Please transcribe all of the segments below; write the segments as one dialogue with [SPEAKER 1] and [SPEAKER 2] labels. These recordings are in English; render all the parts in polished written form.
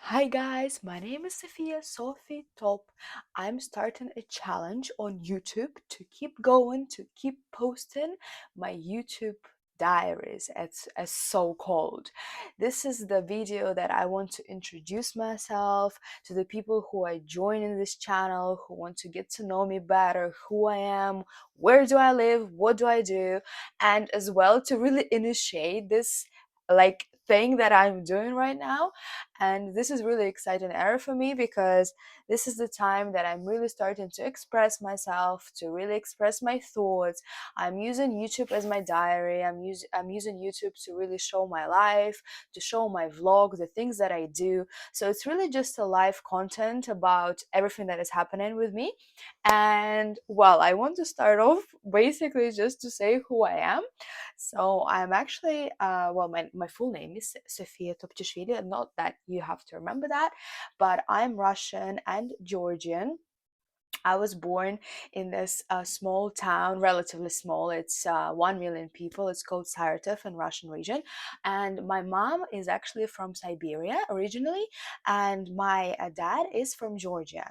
[SPEAKER 1] Hi guys, my name is Sophie Top. I'm starting a challenge on YouTube to keep going, to keep posting my YouTube diaries, as so called. This is the video that I want to introduce myself to the people who I join in this channel, who want to get to know me better, who I am, where do I live, what do I do, and as well to really initiate this thing that I'm doing right now. And this is really exciting era for me because this is the time that I'm really starting to express myself, to really express my thoughts. I'm using YouTube as my diary. I'm using YouTube to really show my life, to show my vlog, the things that I do. So it's really just a live content about everything that is happening with me. And well, I want to start off basically just to say who I am. So I'm actually, my full name is Sofia Topchishvili. Not that you have to remember that, but I'm Russian and Georgian. I was born in this small town, relatively small. It's 1 million people. It's called Saratov in Russian region. And my mom is actually from Siberia originally, and my dad is from Georgia.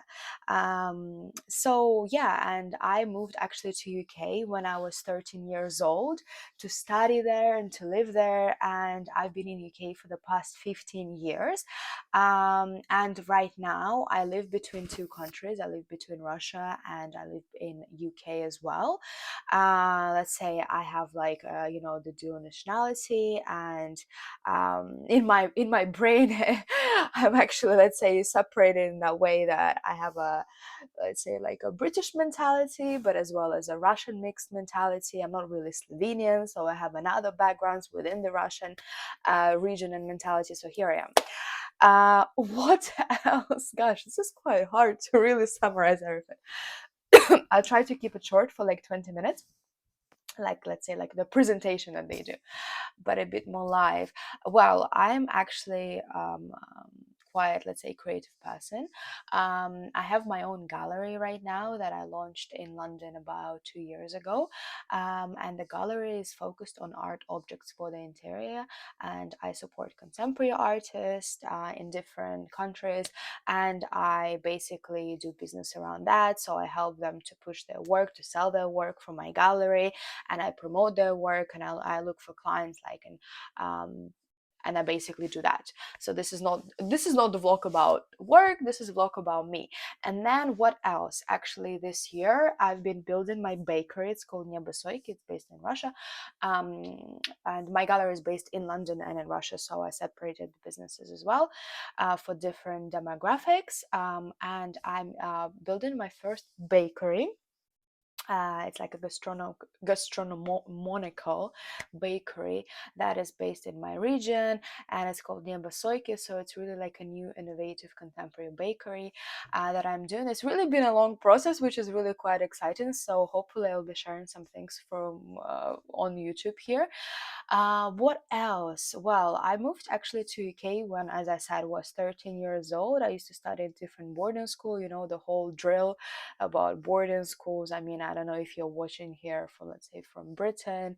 [SPEAKER 1] So yeah, and I moved actually to UK when I was 13 years old to study there and to live there. And I've been in UK for the past 15 years. And right now I live between two countries. I live between Russia and I live in UK as well. Let's say I have the dual nationality, and in my brain I'm actually, let's say, separated in that way that I have a, let's say, like a British mentality, but as well as a Russian mixed mentality. I'm not really Slovenian, so I have another backgrounds within the Russian region and mentality. So here I am. What else? Gosh, this is quite hard to really summarize everything. I'll try to keep it short for like 20 minutes, like, let's say, like the presentation that they do, but a bit more live. Well, I'm actually quite, let's say, creative person. I have my own gallery right now that I launched in London about 2 years ago, and the gallery is focused on art objects for the interior, and I support contemporary artists in different countries, and I basically do business around that. So I help them to push their work, to sell their work from my gallery, and I promote their work, and I look for clients um, and I basically do that. So this is not the vlog about work. This is a vlog about me. And then what else? Actually, this year I've been building my bakery. It's called Nebesoik. It's based in Russia, and my gallery is based in London and in Russia. So I separated the businesses as well for different demographics. And I'm building my first bakery. It's like a gastronomical bakery that is based in my region, and it's called Soike. So it's really like a new, innovative, contemporary bakery that I'm doing. It's really been a long process, which is really quite exciting. So hopefully, I'll be sharing some things from on YouTube here. What else? Well, I moved actually to UK when, as I said, was 13 years old. I used to study at different boarding school. You know, the whole drill about boarding schools. I mean, I don't know if you're watching here from, let's say, from Britain.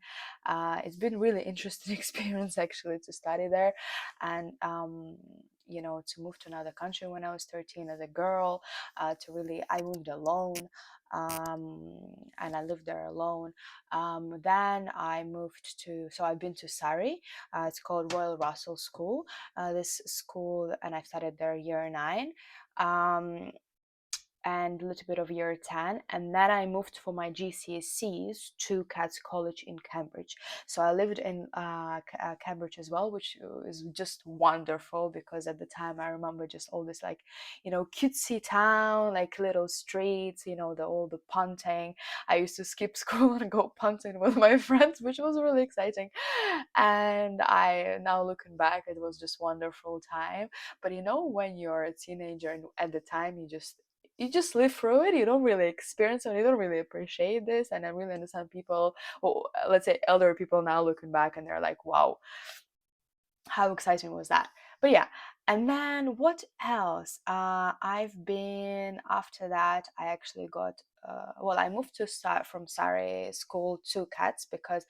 [SPEAKER 1] It's been really interesting experience actually to study there, and to move to another country when I was 13 as a girl. I moved alone, and I lived there alone. Then I moved to, so I've been to Surrey. It's called Royal Russell School. This school, and I studied there year 9. And a little bit of year 10, and then I moved for my GCSEs to Cats College in Cambridge. So I lived in Cambridge as well, which is just wonderful, because at the time I remember just all this, like, cutesy town, like little streets, all the punting. I used to skip school and go punting with my friends, which was really exciting. And I, now looking back, it was just wonderful time. But when you're a teenager, and at the time you just live through it, you don't really experience it, you don't really appreciate this. And I really understand people, well, let's say elder people, now looking back, and they're like, wow, how exciting was that. But yeah. And then what else? I've been, after that I actually got well, I moved to start from Sari school to Cats because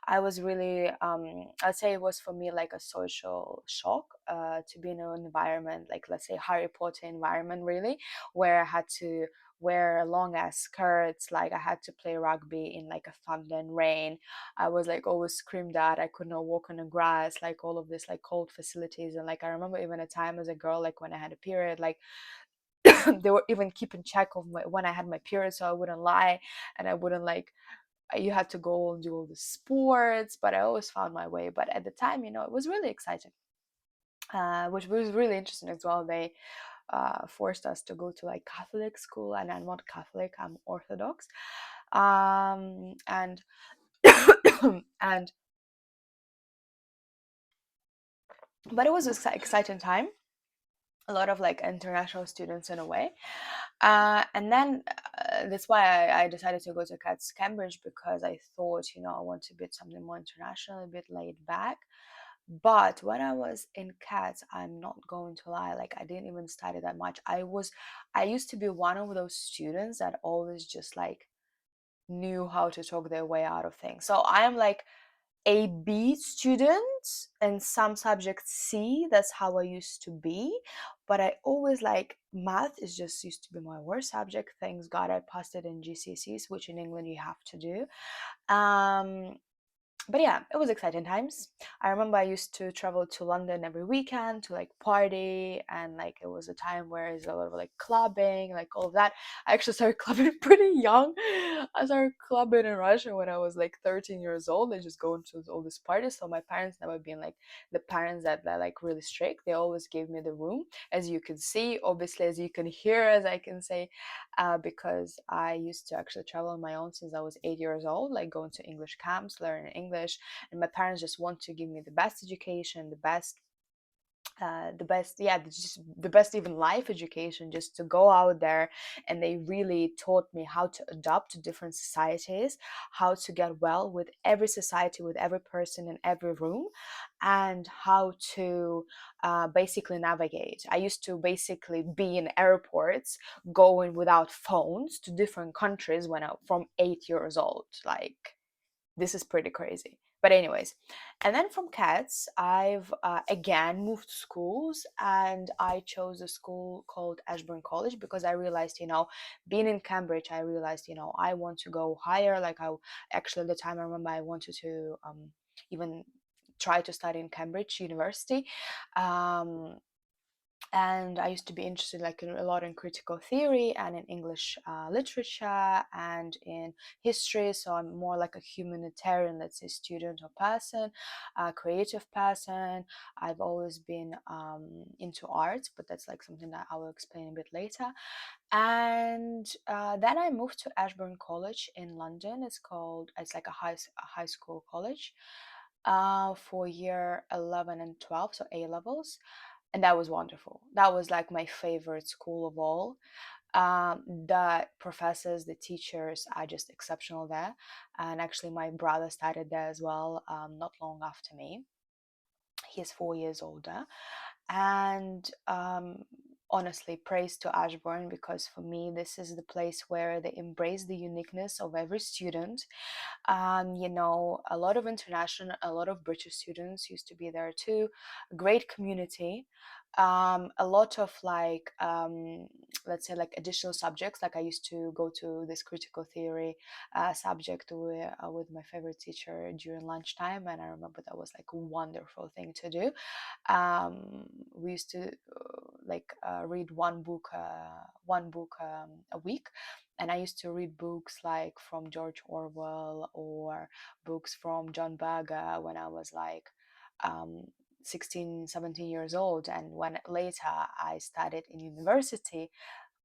[SPEAKER 1] I was really, I'd say it was for me like a social shock to be in an environment like, let's say, Harry Potter environment, really, where I had to wear long ass skirts, like I had to play rugby in like a thunder and rain. I was like always screamed at, I could not walk on the grass, like all of this like cold facilities. And like I remember even a time as a girl, like when I had a period, like they were even keeping check of when I had my period, so I wouldn't lie and I wouldn't like, you had to go and do all the sports, but I always found my way. But at the time, it was really exciting, which was really interesting as well. They forced us to go to like Catholic school, and I'm not Catholic, I'm Orthodox. And and but it was an exciting time, a lot of like international students in a way. And then that's why I decided to go to Cats Cambridge, because I thought, I want to be something more international, a bit laid back. But when I was in Cats, I'm not going to lie, like I didn't even study that much. I used to be one of those students that always just like knew how to talk their way out of things. So I'm like a B student and some subjects C. That's how I used to be. But I always like math is just used to be my worst subject. Thanks God I passed it in GCSEs, which in England you have to do. Um, but yeah, it was exciting times. I remember I used to travel to London every weekend to like party, and like it was a time where there's a lot of like clubbing, like all of that. I actually started clubbing pretty young. I started clubbing in Russia when I was like 13 years old and just going to all these parties. So my parents never been like the parents that like really strict. They always gave me the room, as you can see, obviously, as you can hear, as I can say, because I used to actually travel on my own since I was 8 years old, like going to English camps, learning English, and my parents just want to give me the best education, the best, yeah, just the best even life education, just to go out there. And they really taught me how to adapt to different societies, how to get well with every society, with every person in every room, and how to basically navigate. I used to basically be in airports going without phones to different countries when I from 8 years old. Like, this is pretty crazy. But anyways, and then from Cats, I've again moved schools, and I chose a school called Ashburn College because I realized, being in Cambridge, I realized, I want to go higher. Like I actually at the time I remember I wanted to even try to study in Cambridge University. Um, and I used to be interested like in a lot in critical theory and in English literature and in history. So I'm more like a humanitarian, let's say, student or person, a creative person. I've always been into art, but that's like something that I will explain a bit later. And then I moved to Ashburn College in London. It's like a high school college for year 11 and 12, so A levels. And that was wonderful. That was like my favorite school of all. The professors, the teachers are just exceptional there. And actually, my brother started there as well, not long after me. He's 4 years older. And honestly, praise to Ashburn, because for me, this is the place where they embrace the uniqueness of every student. A lot of international, a lot of British students used to be there too. A great community. A lot of like, let's say, like additional subjects. Like I used to go to this critical theory subject with my favorite teacher during lunchtime, and I remember that was like a wonderful thing to do. We used to read one book a week, and I used to read books like from George Orwell or books from John Berger when I was like um, 16, 17 years old. And when later I studied in university,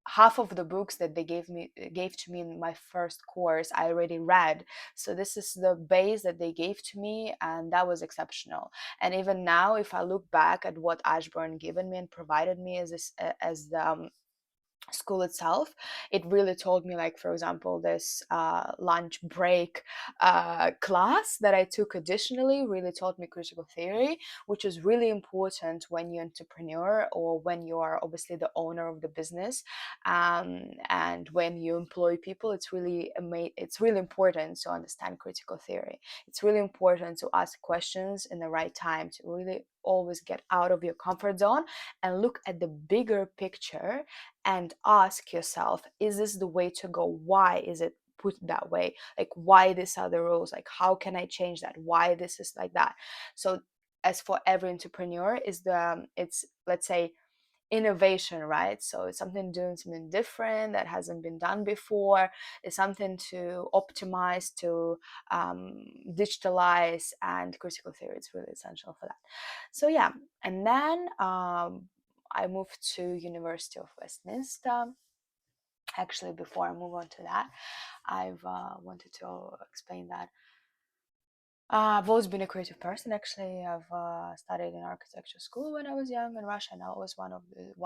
[SPEAKER 1] half of the books that they gave to me in my first course I already read. So this is the base that they gave to me, and that was exceptional. And even now, if I look back at what Ashburn given me and provided me as this as the school itself. It really told me, like, for example, this lunch break class that I took additionally really taught me critical theory, which is really important when you're entrepreneur, or when you are obviously the owner of the business, and when you employ people. It's really important to understand critical theory. It's really important to ask questions in the right time, to really always get out of your comfort zone and look at the bigger picture, and ask yourself, is this the way to go? Why is it put that way? Like, why these are the rules? Like, how can I change that? Why this is like that? So as for every entrepreneur, is the it's, let's say, innovation, right? So it's something, doing something different that hasn't been done before. It's something to optimize, to digitalize, and critical theory is really essential for that. So yeah, and then I moved to University of Westminster. Actually, before I move on to that, I've wanted to explain that I've always been a creative person. Actually, I've studied in architecture school when I was young in Russia, and I was one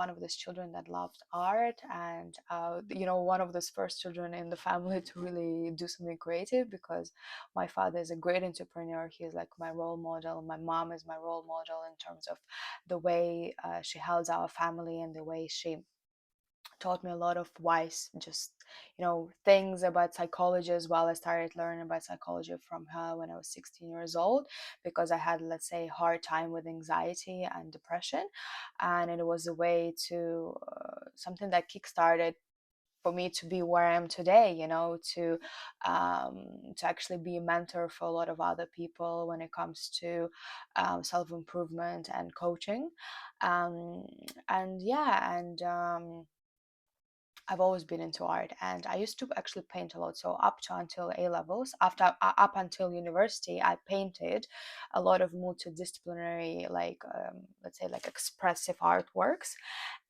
[SPEAKER 1] of those children that loved art, and one of those first children in the family to really do something creative, because my father is a great entrepreneur. He is like my role model. My mom is my role model in terms of the way she held our family, and the way she taught me a lot of wise, just things about psychology as well. I started learning about psychology from her when I was 16 years old, because I had, let's say, hard time with anxiety and depression, and it was a way to something that kickstarted for me to be where I am today, to actually be a mentor for a lot of other people when it comes to self-improvement and coaching. um, and yeah, and I've always been into art, and I used to actually paint a lot. So up to until A levels, up until university, I painted a lot of multidisciplinary, like let's say, like expressive artworks.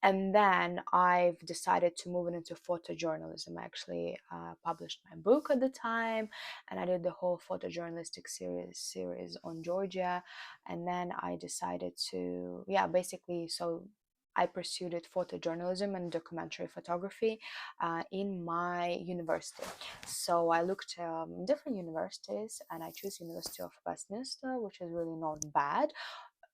[SPEAKER 1] And then I've decided to move into photojournalism. I actually published my book at the time, and I did the whole photojournalistic series on Georgia. And then I decided to, yeah, basically, so I pursued it, photojournalism and documentary photography, in my university. So I looked different universities, and I chose University of Westminster, which is really not bad.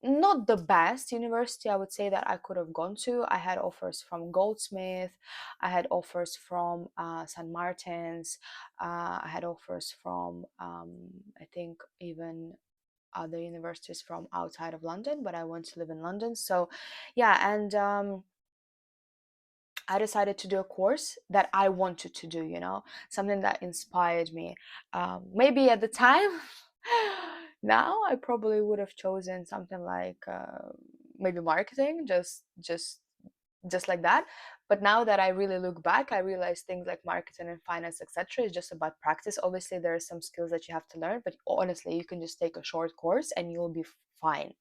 [SPEAKER 1] Not the best university, I would say, that I could have gone to. I had offers from Goldsmith, I had offers from St. Martin's, I had offers from, I think, even other universities from outside of London, but I want to live in London. So yeah, and I decided to do a course that I wanted to do, something that inspired me. Maybe at the time, now I probably would have chosen something like maybe marketing, just like that. But now that I really look back, I realize things like marketing and finance, etc., is just about practice. Obviously, there are some skills that you have to learn, but honestly, you can just take a short course and you'll be fine.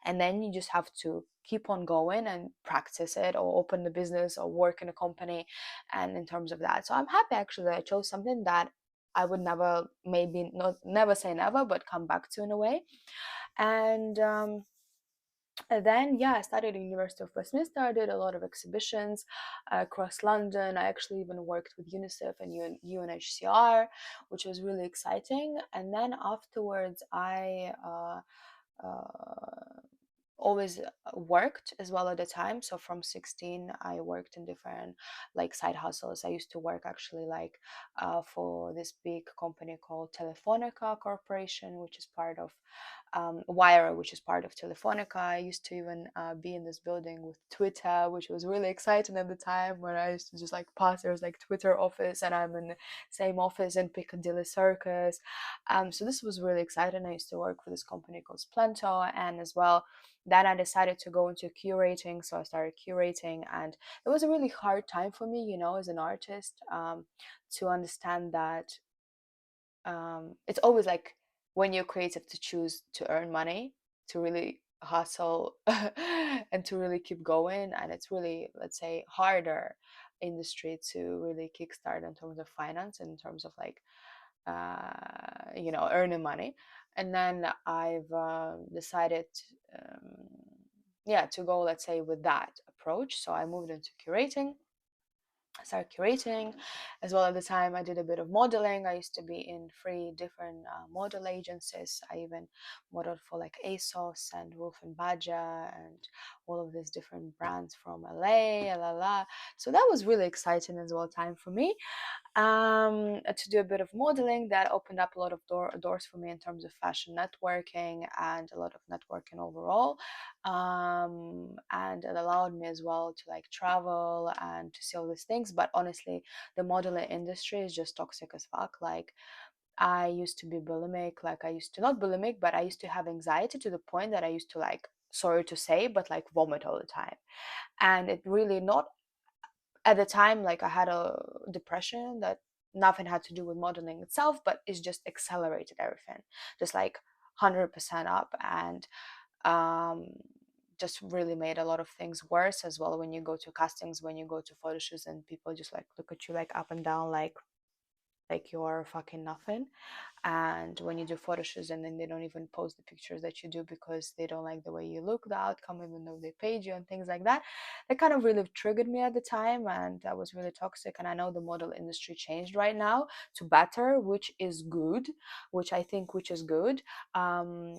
[SPEAKER 1] And then you just have to keep on going and practice it, or open the business, or work in a company. And in terms of that, so I'm happy actually that I chose something that I would never, maybe not never say never, but come back to in a way. And then, yeah, I studied at the University of Westminster. I did a lot of exhibitions across London. I actually even worked with UNICEF and UNHCR, which was really exciting. And then afterwards, I always worked as well at the time. So from 16, I worked in different, like, side hustles. I used to work actually, like, for this big company called Telefonica Corporation, which is part of Wire, which is part of Telefonica. I used to even be in this building with Twitter, which was really exciting at the time, where I used to just like pass. There's like Twitter office, and I'm in the same office in Piccadilly Circus. So this was really exciting. I used to work for this company called Splento, and as well, then I decided to go into curating. So I started curating, and it was a really hard time for me, as an artist, to understand that it's always like, when you're creative, to choose to earn money, to really hustle, and to really keep going. And it's really, let's say, harder industry to really kickstart in terms of finance, in terms of like earning money. And then I've decided, yeah, to go, let's say, with that approach. So I moved into curating. I started curating as well. At the time, I did a bit of modeling. I used to be in 3 different model agencies. I even modeled for like ASOS and Wolf and Badger and all of these different brands from LA, la la. So that was really exciting as well time for me, to do a bit of modeling. That opened up a lot of doors for me in terms of fashion networking and a lot of networking overall, and it allowed me as well to like travel and to see all these things. But honestly, the modeling industry is just toxic as fuck. Like, I used to be bulimic. Like, I used to not bulimic, but I used to have anxiety to the point that I used to, like, sorry to say, but like vomit all the time. And it really not, at the time, like, I had a depression that nothing had to do with modeling itself, but it's just accelerated everything, just like 100% up. And um just really made a lot of things worse as well when you go to castings, when you go to photo shoots, and people just like look at you like up and down, like you're fucking nothing. And when you do photo shoots and then they don't even post the pictures that you do because they don't like the way you look, the outcome, even though they paid you and things like that, that kind of really triggered me at the time, and that was really toxic. And I know the model industry changed right now to better, which is good, which is good. um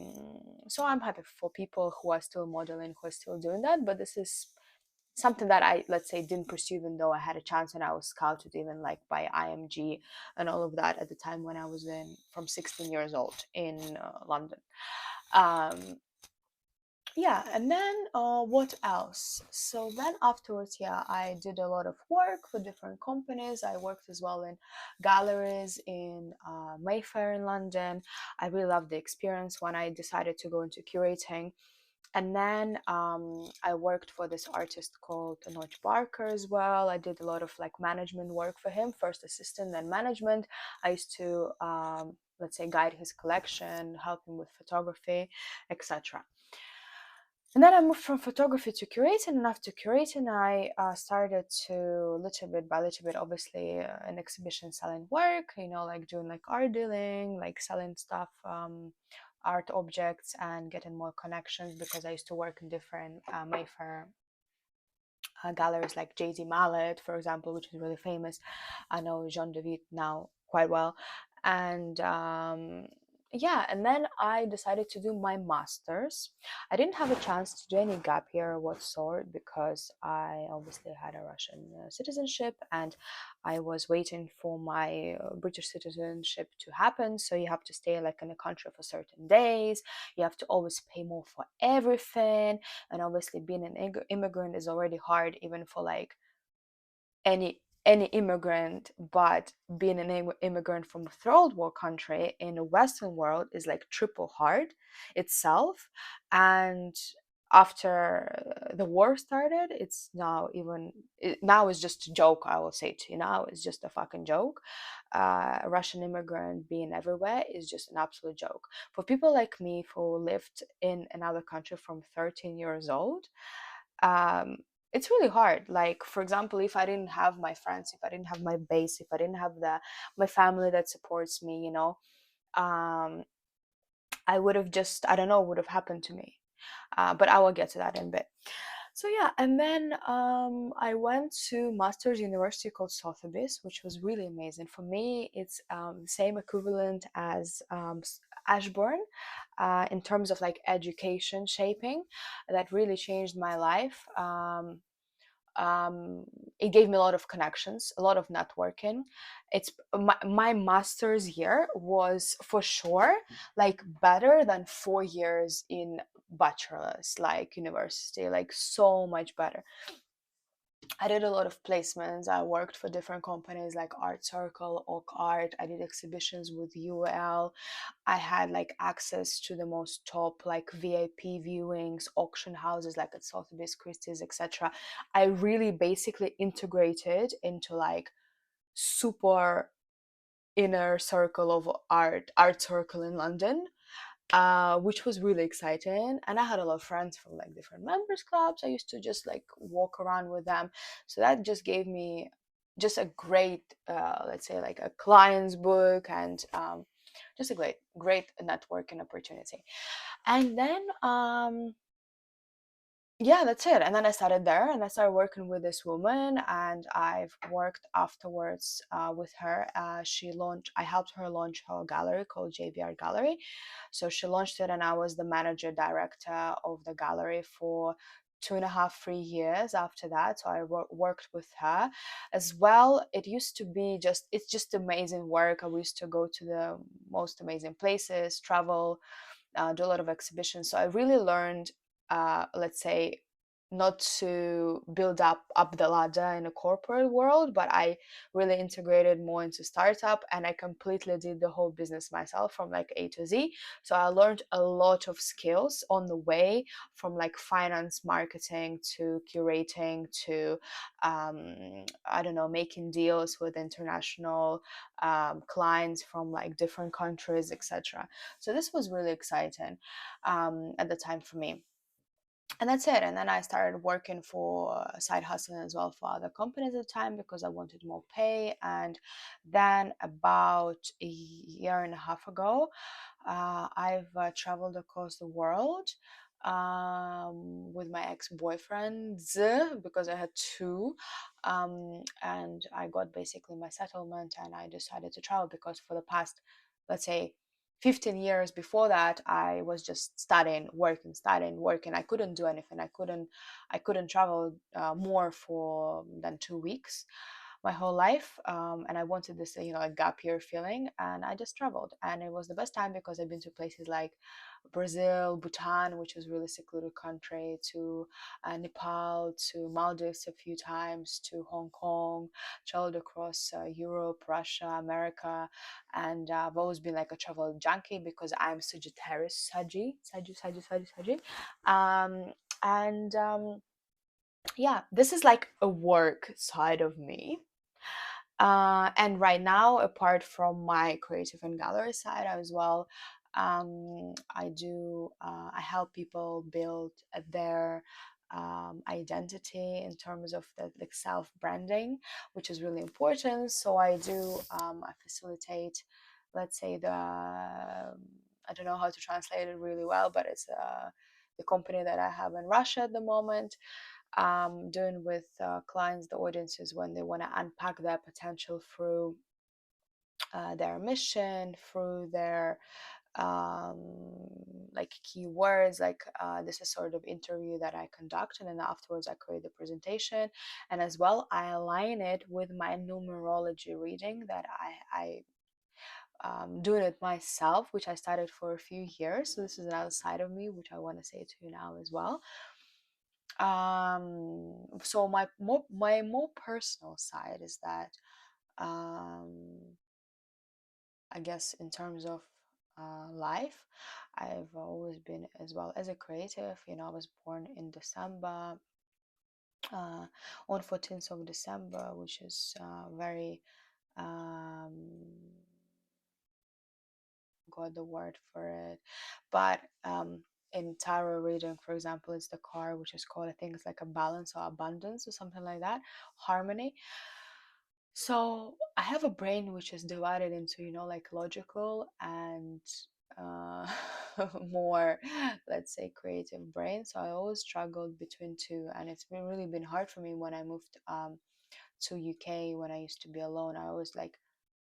[SPEAKER 1] so I'm happy for people who are still modeling, who are still doing that. But this is something that I, let's say, didn't pursue, even though I had a chance and I was scouted even like by IMG and all of that at the time when I was in from 16 years old in London. Um, yeah, and then what else? So then afterwards, yeah, I did a lot of work for different companies. I worked as well in galleries in Mayfair in London. I really loved the experience when I decided to go into curating. And then I worked for this artist called Notch Barker as well. I did a lot of like management work for him, first assistant, then management. I used to, let's say, guide his collection, help him with photography, etc. And then I moved from photography to curating, and after curating, I started to little bit by little bit, obviously, an exhibition selling work, like doing like art dealing, like selling stuff, art objects, and getting more connections because I used to work in different Mayfair galleries like JD Mallet, for example, which is really famous. I know Jean David now quite well. And yeah, and then I decided to do my master's. I didn't have a chance to do any gap year or what sort because I obviously had a Russian citizenship, and I was waiting for my British citizenship to happen. So you have to stay like in a country for certain days. You have to always pay more for everything, and obviously being an immigrant is already hard even for like any immigrant. But being an immigrant from a third world country in a Western world is like triple hard itself. And after the war started, it's now now it's just a joke. I will say to you, now it's just a fucking joke. A Russian immigrant being everywhere is just an absolute joke for people like me who lived in another country from 13 years old. um, it's really hard. Like, for example, if I didn't have my friends, if I didn't have my base, if I didn't have my family that supports me, um, I would have just, I don't know what would have happened to me. But I will get to that in a bit. So yeah, and then I went to Master's University called Sotheby's, which was really amazing. For me, it's same equivalent as Ashburn in terms of like education shaping. That really changed my life. Um, it gave me a lot of connections, a lot of networking. It's my master's year was for sure like better than 4 years in bachelor's like university, like so much better. I did a lot of placements. I worked for different companies like Art Circle, Oak Art. I did exhibitions with UL. I had like access to the most top like VIP viewings, auction houses like at Sotheby's, Christie's, etc. I really basically integrated into like super inner circle of art circle in London, which was really exciting. And I had a lot of friends from like different members clubs. I used to just like walk around with them. So that just gave me just a great, let's say, like a client's book, and just a great networking opportunity. And then yeah, that's it. And then I started there and I started working with this woman, and I've worked afterwards with her. I helped her launch her gallery called JVR Gallery. So she launched it, and I was the manager director of the gallery for 2.5, 3 years after that. So I worked with her as well. It used to be it's just amazing work. I used to go to the most amazing places, travel, do a lot of exhibitions. So I really learned, let's say, not to build up the ladder in a corporate world, but I really integrated more into startup, and I completely did the whole business myself from like A to Z. So I learned a lot of skills on the way, from like finance, marketing to curating to I don't know, making deals with international clients from like different countries, etc. So this was really exciting at the time for me. And that's it. And then I started working for side hustling as well for other companies at the time because I wanted more pay. And then about a year and a half ago, I've traveled across the world with my ex-boyfriends because I had two. And I got basically my settlement, and I decided to travel because for the past, let's say, 15 years before that, I was just studying, working. I couldn't do anything. I couldn't travel more for than 2 weeks my whole life. And I wanted this, a gap year feeling, and I just traveled, and it was the best time because I've been to places like Brazil, Bhutan, which is a really secluded country, to Nepal, to Maldives a few times, to Hong Kong, traveled across Europe, Russia, America, and I've always been like a travel junkie because I'm Sagittarius, Saggy. And yeah, this is like a work side of me. And right now, apart from my creative and gallery side as well, I help people build their identity in terms of the like self branding, which is really important. So I facilitate, let's say, I don't know how to translate it really well, but it's the company that I have in Russia at the moment, doing with clients, the audiences, when they want to unpack their potential through their mission, through their um, like keywords. Like this is sort of interview that I conduct, and then afterwards I create the presentation, and as well I align it with my numerology reading that I doing it myself, which I started for a few years. So this is another side of me which I want to say to you now as well. So my more personal side is that um I guess in terms of life, I've always been as well as a creative. I was born in December, uh, on 14th of December, which is very um got the word for it, but in tarot reading, for example, it's the card which is called, I think it's like a balance or abundance or something like that, harmony. So I have a brain which is divided into, like logical and uh, more, let's say, creative brain. So I always struggled between two, and it's really been hard for me when I moved to UK. When I used to be alone, I always like,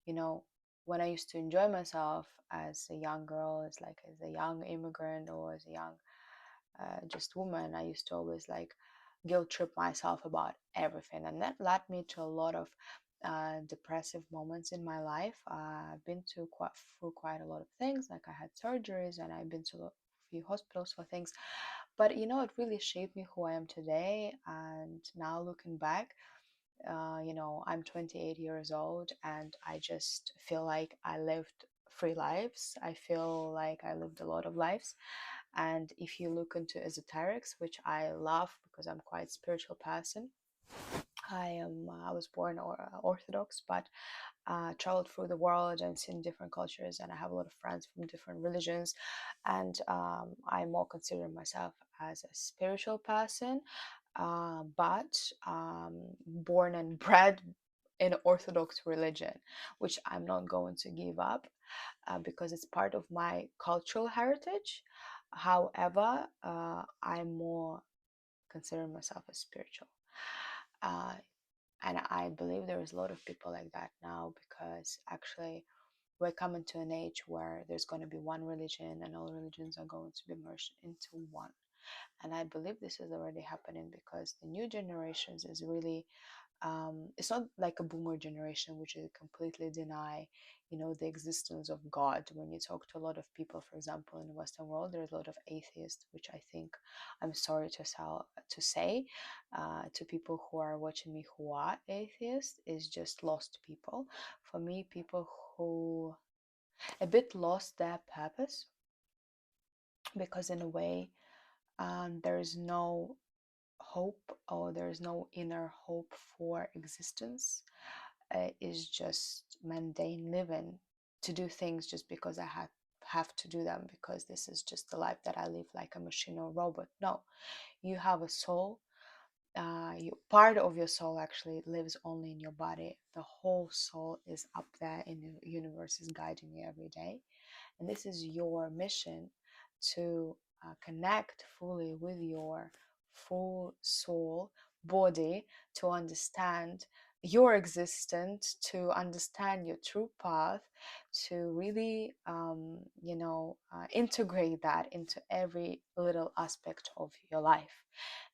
[SPEAKER 1] you know, when I used to enjoy myself as a young girl, as a young immigrant or as a young just woman, I used to always like guilt trip myself about everything, and that led me to a lot of depressive moments in my life. I've been through quite a lot of things. Like I had surgeries, and I've been to a few hospitals for things. But it really shaped me who I am today. And now looking back, I'm 28 years old, and I just feel like I lived three lives. I feel like I lived a lot of lives. And if you look into esoterics, which I love because I'm quite a spiritual person, I was born Orthodox, but traveled through the world and seen different cultures, and I have a lot of friends from different religions, and I more consider myself as a spiritual person, but born and bred in Orthodox religion, which I'm not going to give up because it's part of my cultural heritage. However, I'm more consider myself as spiritual. Uh, and I believe there is a lot of people like that now, because actually we're coming to an age where there's going to be one religion and all religions are going to be merged into one. And I believe this is already happening, because the new generations is really it's not like a boomer generation which is completely deny, the existence of God. When you talk to a lot of people, for example, in the Western world, there's a lot of atheists, which I think, I'm sorry to say, to people who are watching me who are atheists, is just lost people. For me, people who a bit lost their purpose, because in a way, there is no hope, or there is no inner hope for existence. Is just mundane living, to do things just because I have to do them, because this is just the life that I live, like a machine or robot. No, you have a soul. Part of your soul actually lives only in your body. The whole soul is up there in the universe, is guiding you every day. And this is your mission, to connect fully with your full soul body, to understand your existence, to understand your true path, to really integrate that into every little aspect of your life.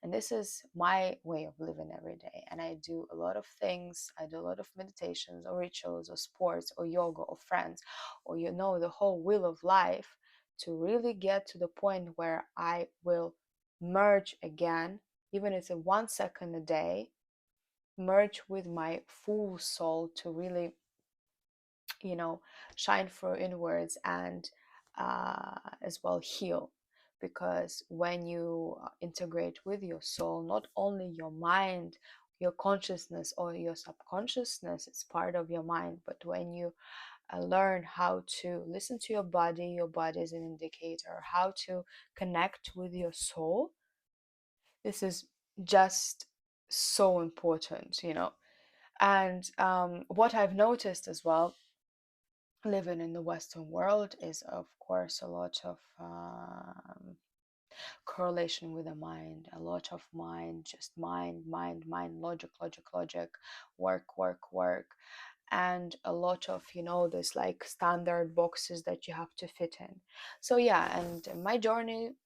[SPEAKER 1] And this is my way of living every day. And I do a lot of things. I do a lot of meditations or rituals or sports or yoga or friends, or the whole wheel of life, to really get to the point where I will merge again, even if it's a 1 second a day, merge with my full soul, to really shine through inwards, and as well heal. Because when you integrate with your soul, not only your mind, your consciousness or your subconsciousness is part of your mind, but when you learn how to listen to your body is an indicator, how to connect with your soul, this is just so important. And what I've noticed as well, living in the Western world, is of course a lot of correlation with the mind, a lot of mind, just mind, logic, work, and a lot of this like standard boxes that you have to fit in. So yeah, and my journey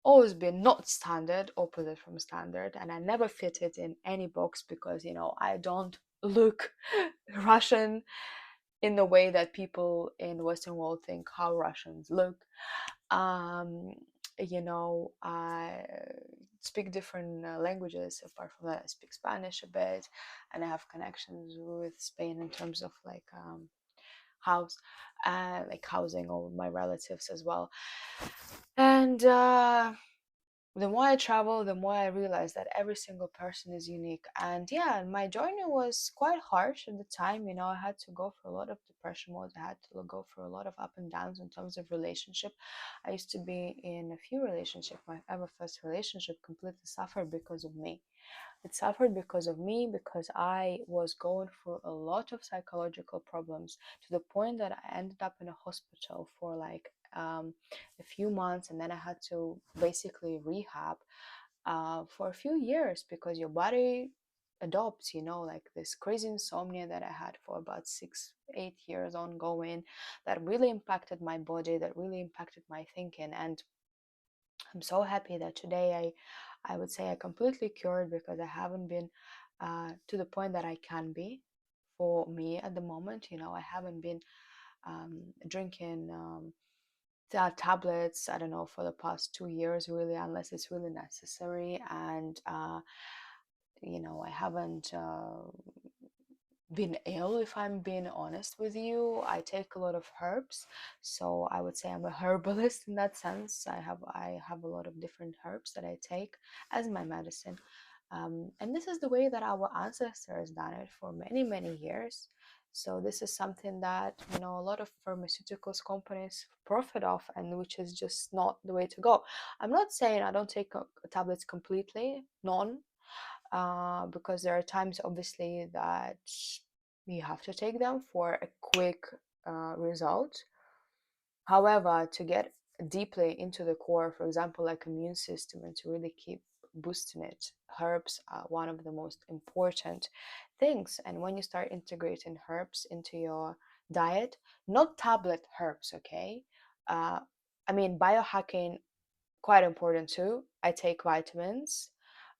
[SPEAKER 1] always been not standard, opposite from standard, and I never fitted in any box, because I don't look Russian in the way that people in the Western world think how Russians look. um I speak different languages. Apart from that, I speak Spanish a bit, and I have connections with Spain in terms of house like housing, or my relatives as well. And the more I travel, the more I realize that every single person is unique. And yeah, my journey was quite harsh at the time. I had to go through a lot of depression modes. I had to go through a lot of up and downs in terms of relationship. I used to be in a few relationships. My ever first relationship completely suffered because of me. It suffered because of me, because I was going through a lot of psychological problems, to the point that I ended up in a hospital for a few months, and then I had to basically rehab for a few years, because your body adopts, like this crazy insomnia that I had for about 6-8 years ongoing, that really impacted my body, that really impacted my thinking. And I'm so happy that today I would say I completely cured, because I haven't been to the point that I can be for me at the moment. I haven't been drinking tablets, I don't know, for the past 2 years, really, unless it's really necessary. And I haven't been ill, if I'm being honest with you. I take a lot of herbs, so I would say I'm a herbalist in that sense. I have a lot of different herbs that I take as my medicine. And this is the way that our ancestors done it for many years. So this is something that a lot of pharmaceuticals companies profit off, and which is just not the way to go. I'm not saying I don't take tablets completely, none, because there are times, obviously, that you have to take them for a quick result. However, to get deeply into the core, for example, like immune system, and to really keep boosting it. Herbs are one of the most important things, and when you start integrating herbs into your diet, not tablet herbs, okay? uh, I mean, biohacking, quite important too. I take vitamins,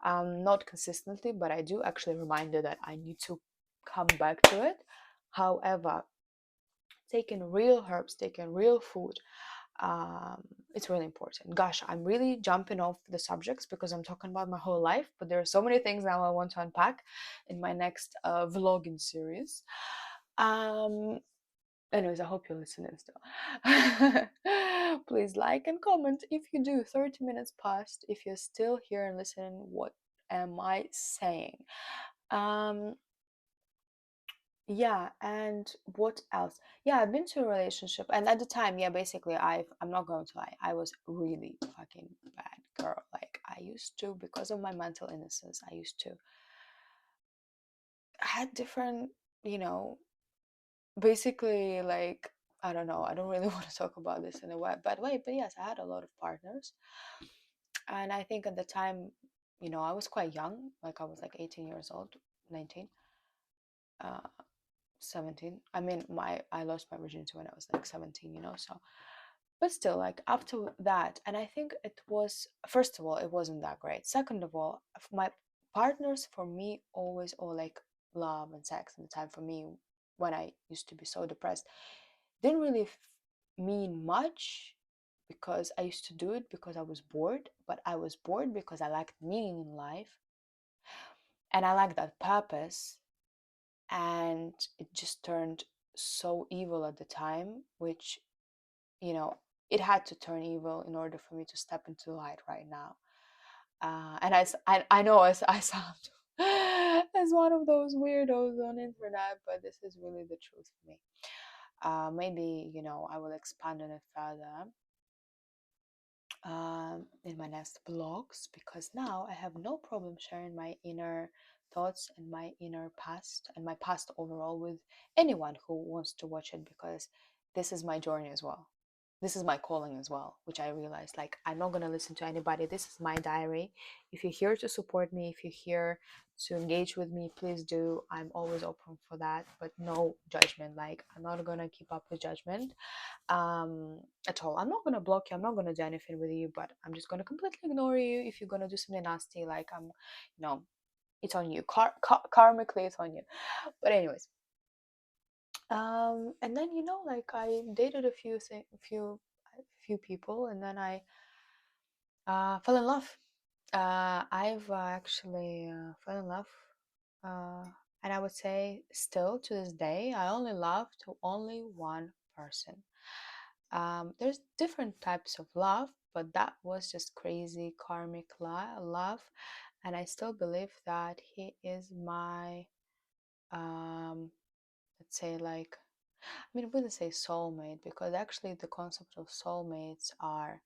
[SPEAKER 1] not consistently, but I do actually reminded that I need to come back to it. However, taking real herbs, taking real food, um, it's really important. Gosh, I'm really jumping off the subjects because I'm talking about my whole life, but there are so many things now I want to unpack in my next vlogging series. Um, Anyways, I hope you're listening still. Please like and comment if you do. 30 minutes past. If you're still here and listening, what am I saying? Um, yeah, and what else? Yeah, I've been to a relationship, and at the time, yeah, basically, I'm not going to lie, I was really fucking bad girl. Like, I used to, because of my mental innocence, I used to had different, you know, basically, like, I don't know, I don't really want to talk about this in a bad way, but yes, I had a lot of partners. And I think at the time, I was quite young, like I was like 18 years old, 19, uh 17. I mean, my I lost my virginity when I was like 17, so. But still, like, after that, and I think it was, first of all, it wasn't that great. Second of all, my partners for me always, or like love and sex at the time for me, when I used to be so depressed, didn't really mean much, because I used to do it because I was bored, but I was bored because I lacked meaning in life, and I lacked that purpose, and it just turned so evil at the time, which, it had to turn evil in order for me to step into the light right now. And I know I sound as one of those weirdos on internet, but this is really the truth for me. Maybe, I will expand on it further in my next blogs, because now I have no problem sharing my inner thoughts and my inner past and my past overall with anyone who wants to watch it, because this is my journey as well. This is my calling as well, which I realized, like, I'm not going to listen to anybody. This is my diary. If you're here to support me, if you're here to engage with me, please do. I'm always open for that, but no judgment. Like, I'm not going to keep up with judgment at all. I'm not going to block you. I'm not going to do anything with you, but I'm just going to completely ignore you if you're going to do something nasty. Like, it's on you. Karmically, it's on you. But anyways, and then, like, I dated a few people, and then I fell in love. I've actually fell in love, uh, and I would say still to this day, I only love to only one person. There's different types of love, but that was just crazy karmic love, and I still believe that he is my, let's say, like, I mean, I wouldn't say soulmate, because actually the concept of soulmates are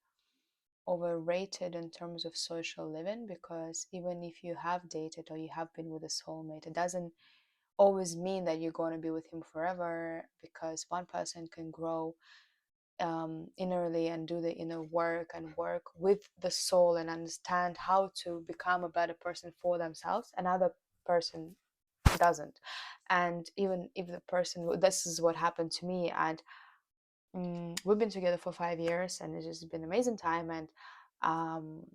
[SPEAKER 1] overrated in terms of social living, because even if you have dated or you have been with a soulmate, it doesn't always mean that you're going to be with him forever, because one person can grow innerly and do the inner work and work with the soul and understand how to become a better person for themselves. Another person doesn't. And even if the person, this is what happened to me, and we've been together for 5 years, and it's just been an amazing time. And um,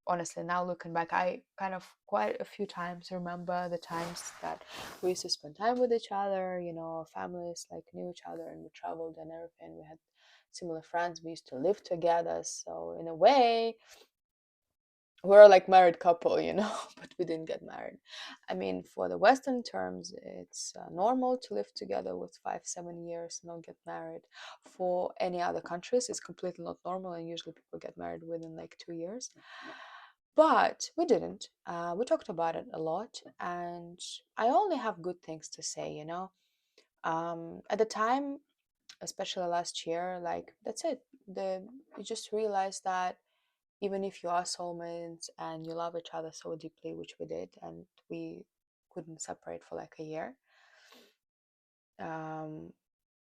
[SPEAKER 1] honestly, now looking back, I kind of quite a few times remember the times that we used to spend time with each other. Our families like knew each other, and we traveled and everything. We had similar friends. We used to live together. So in a way, we're like married couple, but we didn't get married. I mean, for the Western terms, it's normal to live together with 5-7 years, not get married. For any other countries, it's completely not normal, and usually people get married within like 2 years. But we didn't. We talked about it a lot, and I only have good things to say. At the time, especially last year, like, that's it. You just realize that even if you are soulmates and you love each other so deeply, which we did, and we couldn't separate for like a year, um,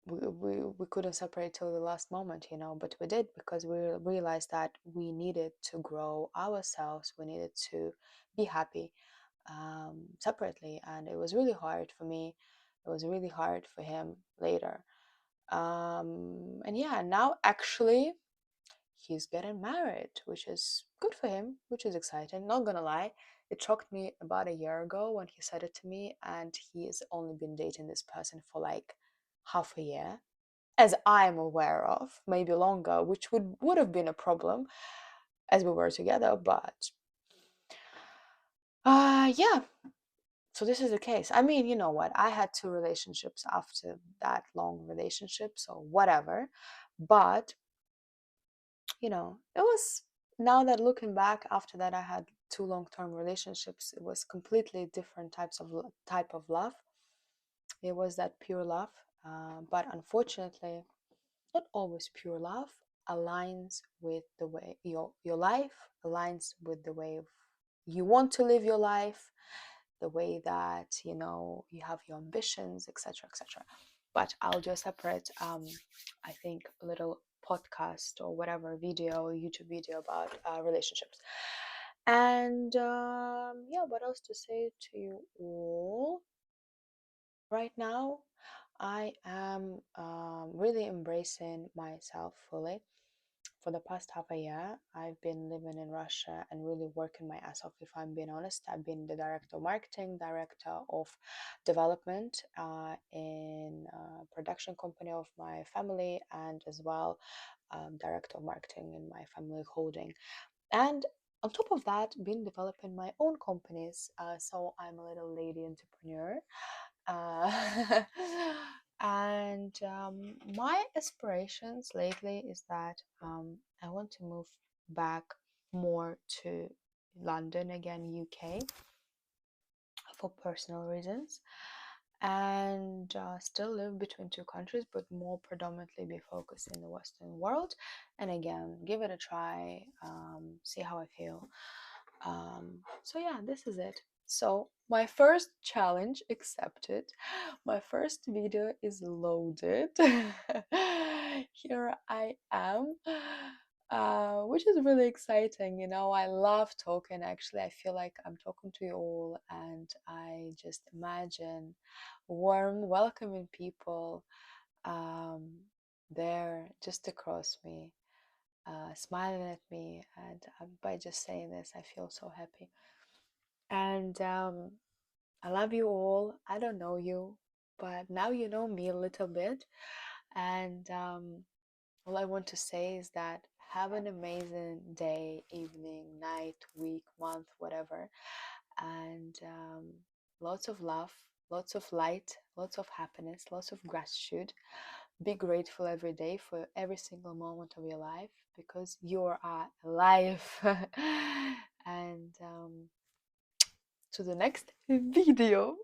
[SPEAKER 1] we couldn't separate till the last moment, you know, but we did because we realized that we needed to grow ourselves, we needed to be happy separately. And it was really hard for me, it was really hard for him later. And yeah, now actually he's getting married, which is good for him, which is exciting. Not gonna lie, it shocked me about a year ago when he said it to me, and he's only been dating this person for like half a year, as I'm aware of, maybe longer, which would have been a problem as we were together, but yeah. So this is the case. I mean, you know what? I had two relationships after that long relationship, so whatever. But you know, it was, now that looking back, after that I had two long-term relationships, it was completely different type of love. It was that pure love, but unfortunately not always pure love aligns with the way your life aligns with the way of you want to live your life, the way that you know you have your ambitions, etc., etc. But I'll do a separate I think a little podcast or whatever video, YouTube video about relationships. And yeah, what else to say to you all? Right now I am really embracing myself fully. For the past half a year, I've been living in Russia and really working my ass off. If I'm being honest, I've been the director of marketing, director of development in a production company of my family, and as well director of marketing in my family holding. And on top of that, been developing my own companies. So I'm a little lady entrepreneur. Uh, and my aspirations lately is that I want to move back more to London again, UK, for personal reasons, and still live between two countries, but more predominantly be focused in the Western world. And again, give it a try, see how I feel. So yeah, this is it. So my first challenge accepted. My first video is loaded. Here I am, which is really exciting. You know, I love talking. Actually, I feel like I'm talking to you all, and I just imagine warm, welcoming people um, there just across me, smiling at me. And by just saying this, I feel so happy. And I love you all. I don't know you, but now you know me a little bit. And all I want to say is that have an amazing day, evening, night, week, month, whatever. And lots of love, lots of light, lots of happiness, lots of gratitude. Be grateful every day for every single moment of your life because you are alive. And to the next video.